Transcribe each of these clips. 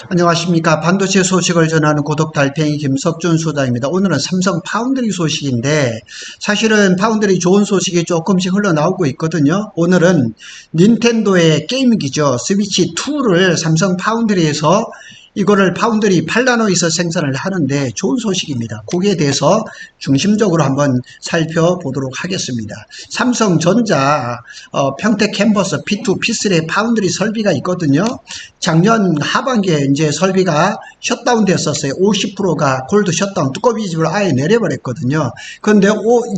안녕하십니까. 반도체 소식을 전하는 고독 달팽이 김석준 소장입니다. 오늘은 삼성 파운드리 소식인데 사실은 파운드리 좋은 소식이 조금씩 흘러나오고 있거든요. 오늘은 닌텐도의 게임기죠. 스위치 2를 삼성 파운드리에서 이거를 파운드리 8나노에서 생산을 하는데 좋은 소식입니다. 거기에 대해서 중심적으로 한번 살펴보도록 하겠습니다. 삼성전자 평택 캠퍼스 P2, P3의 파운드리 설비가 있거든요. 작년 하반기에 이제 설비가 셧다운 됐었어요. 50%가 콜드 셧다운, 뚜껑 집을 아예 내려버렸거든요. 그런데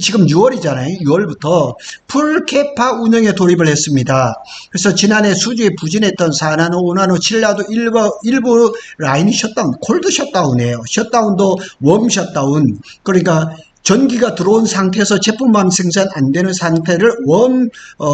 지금 6월이잖아요. 6월부터 풀캐파 운영에 돌입을 했습니다. 그래서 지난해 수주에 부진했던 4나노, 5나노, 7나노 일부 라인이 셧다운, 콜드 셧다운이에요. 셧다운도 웜 셧다운. 그러니까 전기가 들어온 상태에서 제품만 생산 안 되는 상태를 웜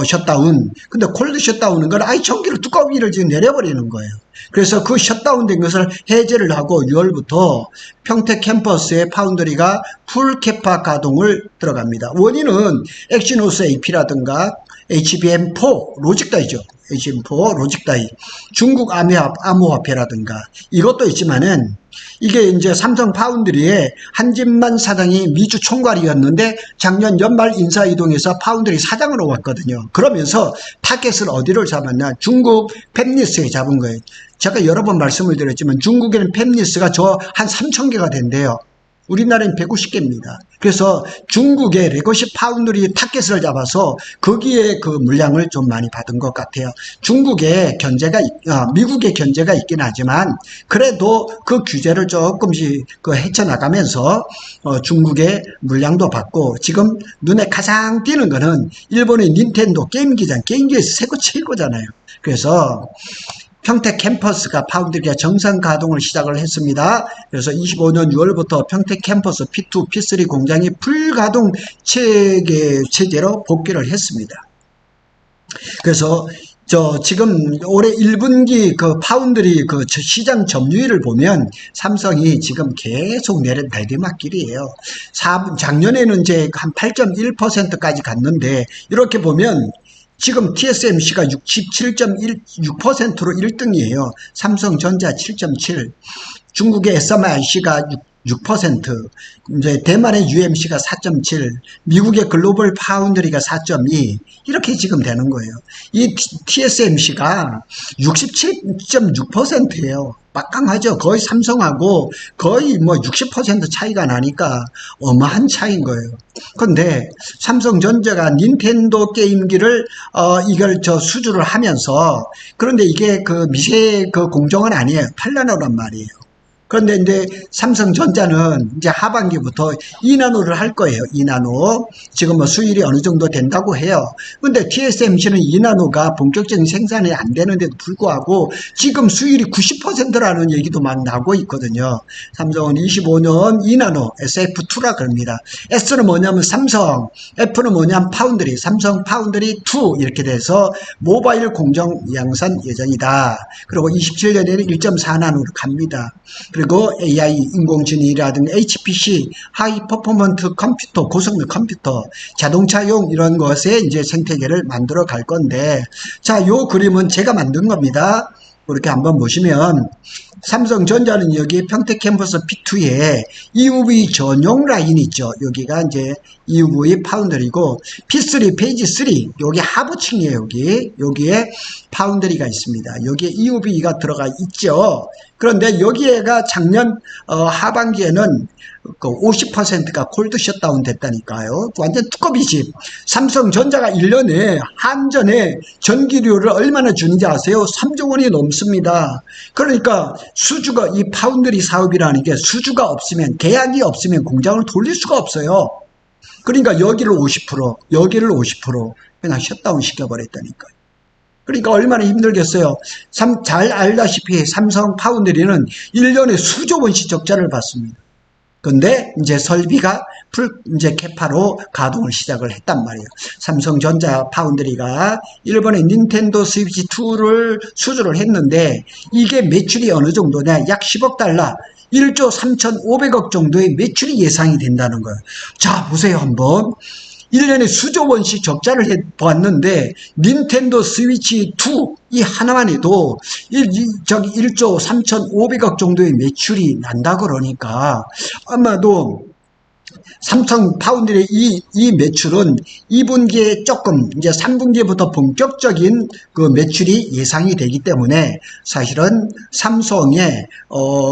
셧다운. 근데 콜드 셧다운은 건 아예 전기를 뚜껑 위를 지금 내려버리는 거예요. 그래서 그 셧다운 된 것을 해제를 하고 6월부터 평택 캠퍼스의 파운드리가 풀캐파 가동을 들어갑니다. 원인은 엑시노스 AP라든가 HBM4 로직다이죠. HBM4 로직다이, 중국 암호화폐라든가 이것도 있지만은 이게 이제 삼성 파운드리의 한진만 사장이 미주 총괄이었는데 작년 연말 인사이동에서 파운드리 사장으로 왔거든요. 그러면서 타겟을 어디를 잡았냐? 중국 팹리스에 잡은 거예요. 제가 여러 번 말씀을 드렸지만 중국에는 팹리스가 저 한 3,000개가 된대요. 우리나라는 150개입니다. 그래서 중국의 레거시 파운드리 타겟을 잡아서 거기에 그 물량을 좀 많이 받은 것 같아요. 중국의 견제가, 미국의 견제가 있긴 하지만 그래도 그 규제를 조금씩 헤쳐나가면서 중국의 물량도 받고 지금 눈에 가장 띄는 거는 일본의 닌텐도 게임기장, 게임기에서 새거 최고잖아요. 그래서 평택 캠퍼스가 파운드리가 정상 가동을 시작을 했습니다. 그래서 25년 6월부터 평택 캠퍼스 P2, P3 공장이 풀가동 체제로 복귀를 했습니다. 그래서 지금 올해 1분기 그 파운드리 그 시장 점유율을 보면 삼성이 지금 계속 내린 내리막길이에요. 작년에는 이제 한 8.1%까지 갔는데 이렇게 보면 지금 TSMC가 67.6%로 1등이에요. 삼성전자 7.7, 중국의 SMIC가 6%, 이제 대만의 UMC가 4.7, 미국의 글로벌 파운드리가 4.2 이렇게 지금 되는 거예요. 이 TSMC가 67.6%예요. 막강하죠. 거의 삼성하고 거의 뭐 60% 차이가 나니까 어마한 차이인 거예요. 그런데 삼성전자가 닌텐도 게임기를 이걸 수주를 하면서 그런데 이게 그 미세 그 공정은 아니에요. 8나노란 말이에요. 그런데 이제 삼성전자는 이제 하반기부터 2나노를 할 거예요. 2나노. 지금 뭐 수율이 어느 정도 된다고 해요. 근데 TSMC는 2나노가 본격적인 생산이 안 되는데도 불구하고 지금 수율이 90%라는 얘기도 막 나오고 있거든요. 삼성은 25년 2나노 SF2라 그럽니다. S는 뭐냐면 삼성, F는 뭐냐면 파운드리, 삼성 파운드리 2 이렇게 돼서 모바일 공정 양산 예정이다. 그리고 27년에는 1.4나노로 갑니다. 그리고 AI, 인공지능이라든가 HPC, 하이 퍼포먼트 컴퓨터, 고성능 컴퓨터, 자동차용 이런 것에 이제 생태계를 만들어 갈 건데, 자, 요 그림은 제가 만든 겁니다. 이렇게 한번 보시면, 삼성전자는 여기 평택 캠퍼스 P2에 EUV 전용 라인이 있죠. 여기가 이제 EUV 파운드리고, P3, 페이지 3, 여기 하부층이에요, 여기에 파운드리가 있습니다. 여기에 EUV가 들어가 있죠. 그런데 여기에가 작년 하반기에는 50%가 콜드 셧다운 됐다니까요. 완전 뚜껑이지. 삼성전자가 1년에 한전에 전기료를 얼마나 주는지 아세요? 3조 원이 넘습니다. 그러니까 수주가, 이 파운드리 사업이라는 게 수주가 없으면, 계약이 없으면 공장을 돌릴 수가 없어요. 그러니까 여기를 50%, 여기를 50% 그냥 셧다운 시켜버렸다니까요. 그러니까 얼마나 힘들겠어요. 잘 알다시피 삼성 파운드리는 1년에 수조 원씩 적자를 받습니다. 근데 이제 설비가 이제 캐파로 가동을 시작을 했단 말이에요. 삼성전자 파운드리가 일본의 닌텐도 스위치 2를 수주를 했는데 이게 매출이 어느 정도냐? 약 10억 달러, 1조 3,500억 정도의 매출이 예상이 된다는 거예요. 자, 보세요 한번. 1년에 수조 원씩 적자를 해보았는데 닌텐도 스위치 2 이 하나만 해도 1조 3,500억 정도의 매출이 난다 그러니까 아마도 삼성 파운드의 이 매출은 2분기에 조금 이제 3분기부터 본격적인 그 매출이 예상이 되기 때문에 사실은 삼성의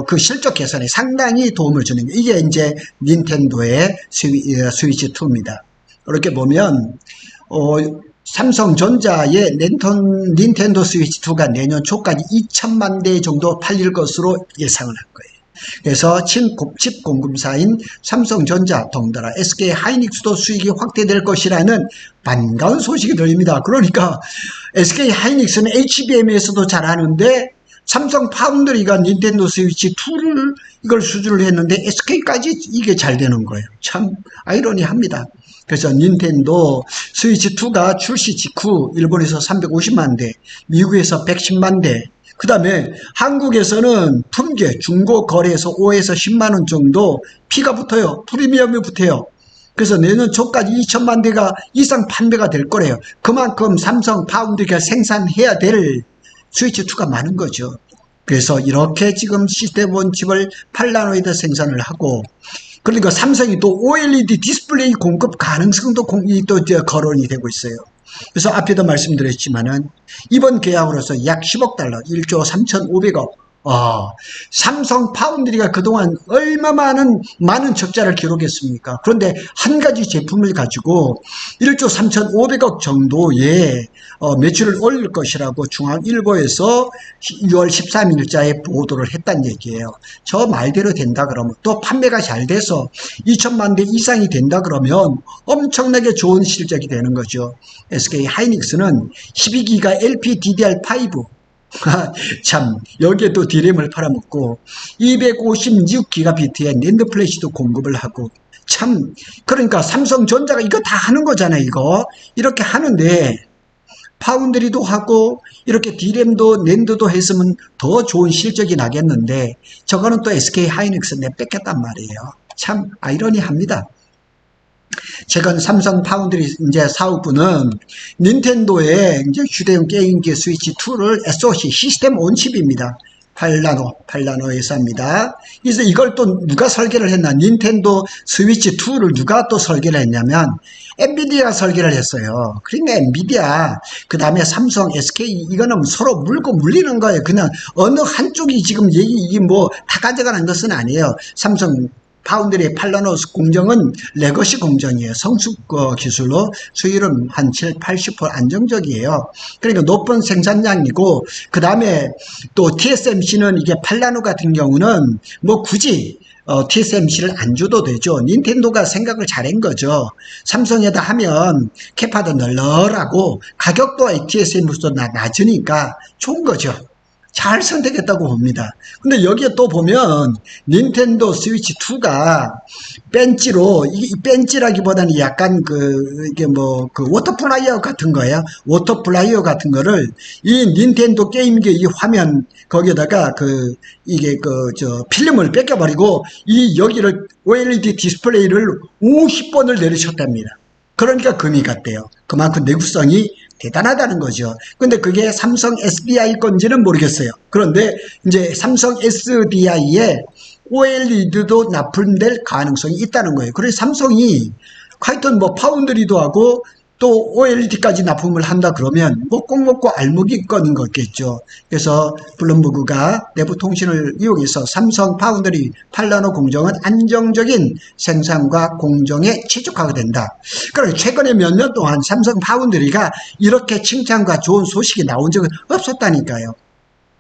그 실적 개선에 상당히 도움을 주는 게 이게 이제 닌텐도의 스위치 2입니다. 이렇게 보면 삼성전자의 닌텐도 스위치 2가 내년 초까지 2천만 대 정도 팔릴 것으로 예상을 한 거예요. 그래서 칩 공급사인 삼성전자, 덩달아 SK 하이닉스도 수익이 확대될 것이라는 반가운 소식이 들립니다. 그러니까 SK 하이닉스는 HBM에서도 잘하는데 삼성 파운드리가 닌텐도 스위치 2를 이걸 수주를 했는데 SK까지 이게 잘 되는 거예요. 참 아이러니합니다. 그래서 닌텐도 스위치 2가 출시 직후 일본에서 350만 대, 미국에서 110만 대, 그 다음에 한국에서는 품계, 중고 거래에서 5에서 10만 원 정도 피가 붙어요. 프리미엄이 붙어요. 그래서 내년 초까지 2천만 대가 이상 판매가 될 거래요. 그만큼 삼성 파운드리가 생산해야 될 스위치 2가 많은 거죠. 그래서 이렇게 지금 시스템 온 칩을 8나노이드 생산을 하고, 그러니까 삼성이 또 OLED 디스플레이 공급 가능성도 또 거론이 되고 있어요. 그래서 앞에도 말씀드렸지만은 이번 계약으로서 약 10억 달러, 1조 3,500억. 삼성 파운드리가 그동안 얼마 많은 적자를 기록했습니까? 그런데 한 가지 제품을 가지고 1조 3,500억 정도의 매출을 올릴 것이라고 중앙일보에서 6월 13일자에 보도를 했단 얘기예요. 저 말대로 된다 그러면 또 판매가 잘 돼서 2천만 대 이상이 된다 그러면 엄청나게 좋은 실적이 되는 거죠. SK 하이닉스는 12기가 LPDDR5 참 여기에 또 디램을 팔아먹고 256기가비트의 낸드 플래시도 공급을 하고 참 그러니까 삼성전자가 이거 다 하는 거잖아요. 이거 이렇게 하는데 파운드리도 하고 이렇게 디램도 낸드도 했으면 더 좋은 실적이 나겠는데 저거는 또 SK 하이닉스 내 뺏겼단 말이에요. 참 아이러니합니다. 최근 삼성 파운드리 이제 사업부는 닌텐도의 이제 휴대용 게임기 스위치 2를 SoC 시스템 온 칩입니다. 8나노 회사입니다. 그래서 이걸 또 누가 설계를 했나? 닌텐도 스위치 2를 누가 또 설계를 했냐면 엔비디아가 설계를 했어요. 그러니까 엔비디아, 그 다음에 삼성, SK 이거는 서로 물고 물리는 거예요. 그냥 어느 한쪽이 지금 이게 뭐 다 가져가는 것은 아니에요. 삼성 파운드리의 8나노 공정은 레거시 공정이에요. 성숙 기술로 수율은 한 80% 안정적이에요. 그러니까 높은 생산량이고 그 다음에 또 TSMC는 이게 8나노 같은 경우는 뭐 굳이 TSMC를 안 줘도 되죠. 닌텐도가 생각을 잘한 거죠. 삼성에다 하면 캐파도 널널하고 가격도 TSMC보다 낮으니까 좋은 거죠. 잘 선택했다고 봅니다. 근데 여기에 또 보면 닌텐도 스위치 2가 벤치로, 이 벤치라기보다는 약간 이게 워터플라이어 같은 거예요. 워터플라이어 같은 거를 이 닌텐도 게임기 이 화면 거기에다가 필름을 뺏겨버리고 여기를 OLED 디스플레이를 50번을 내리셨답니다. 그러니까 금이 갔대요. 그만큼 내구성이 대단하다는 거죠. 근데 그게 삼성 SDI 건지는 모르겠어요. 그런데 이제 삼성 SDI에 OLED도 납품될 가능성이 있다는 거예요. 그래서 삼성이 하여튼 뭐 파운드리도 하고 또 OLED까지 납품을 한다 그러면 뭐 꼭 먹고 알먹이 거는 거겠죠. 그래서 블룸버그가 내부 통신을 이용해서 삼성 파운드리 8나노 공정은 안정적인 생산과 공정에 최적화가 된다. 그리고 최근에 몇 년 동안 삼성 파운드리가 이렇게 칭찬과 좋은 소식이 나온 적은 없었다니까요.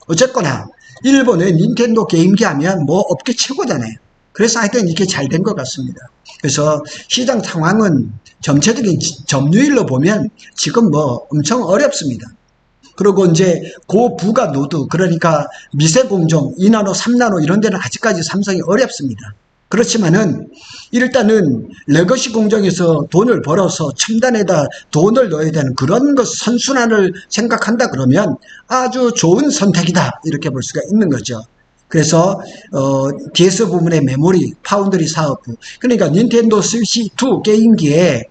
어쨌거나 일본의 닌텐도 게임기 하면 뭐 업계 최고잖아요. 그래서 하여튼 이렇게 잘 된 것 같습니다. 그래서 시장 상황은 전체적인 점유율로 보면 지금 뭐 엄청 어렵습니다. 그리고 이제 고부가 노드, 그러니까 미세 공정 2나노, 3나노 이런 데는 아직까지 삼성이 어렵습니다. 그렇지만은 일단은 레거시 공정에서 돈을 벌어서 첨단에다 돈을 넣어야 되는 그런 것 선순환을 생각한다 그러면 아주 좋은 선택이다 이렇게 볼 수가 있는 거죠. 그래서 DS 부분의 메모리, 파운드리 사업부, 그러니까 닌텐도 스위치 2 게임기에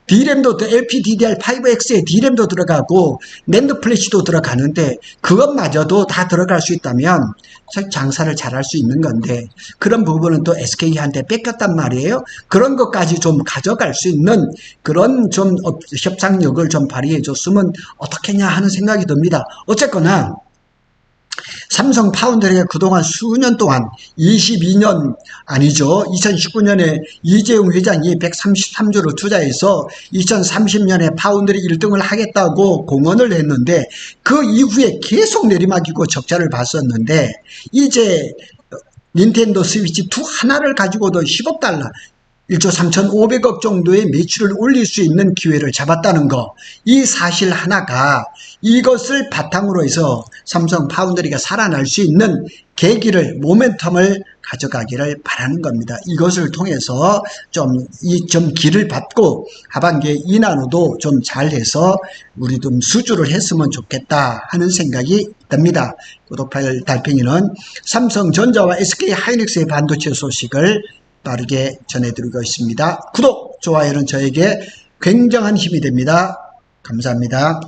D램도 LPDDR5X에 D램도 들어가고 낸드 플래시도 들어가는데 그것마저도 다 들어갈 수 있다면 장사를 잘할 수 있는 건데 그런 부분은 또 SK한테 뺏겼단 말이에요. 그런 것까지 좀 가져갈 수 있는 그런 좀 협상력을 좀 발휘해 줬으면 어떻겠냐 하는 생각이 듭니다. 어쨌거나 삼성 파운드리가 그동안 수년 동안 22년 아니죠. 2019년에 이재용 회장이 133조를 투자해서 2030년에 파운드리 1등을 하겠다고 공언을 했는데 그 이후에 계속 내리막이고 적자를 봤었는데 이제 닌텐도 스위치 2 하나를 가지고도 10억 달러 1조 3,500억 정도의 매출을 올릴 수 있는 기회를 잡았다는 거. 이 사실 하나가 이것을 바탕으로 해서 삼성 파운드리가 살아날 수 있는 계기를, 모멘텀을 가져가기를 바라는 겁니다. 이것을 통해서 좀 길을 받고 하반기에 이나노도 좀 잘해서 우리 좀 수주를 했으면 좋겠다 하는 생각이 듭니다. 구독할 달팽이는 삼성전자와 SK하이닉스의 반도체 소식을 빠르게 전해드리고 있습니다. 구독, 좋아요는 저에게 굉장한 힘이 됩니다. 감사합니다.